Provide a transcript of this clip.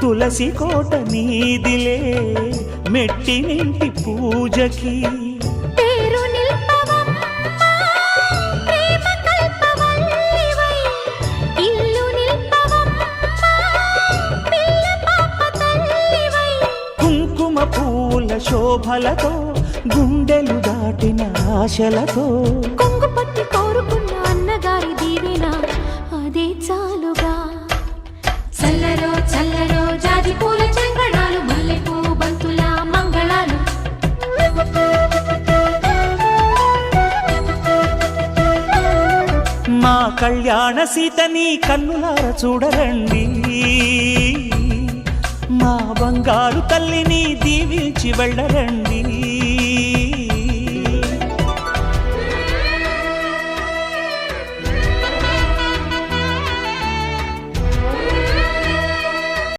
తులసి కోట నీదిలే మెట్టినింటి పూజకి పేరు నిల్పవమ్మా ప్రేమ కల్పవల్లివై ఇల్లు నిల్పవమ్మా పిల్ల పాప తల్లివై కుంకుమ పూల శోభలతో గుండెలు దాటిన ఆశలతో కొంగు పట్టి కోరుకున్న అన్నగారి దీవెన అదే చాలుగా చల్లరో చల్లరో జాజి పూల చంగడాలు మల్లెపూ బంతుల మంగళాలు మా కళ్యాణ సీతని కన్నులార చూడరండి మా బంగారు తల్లిని దీవించి వెళ్ళరండి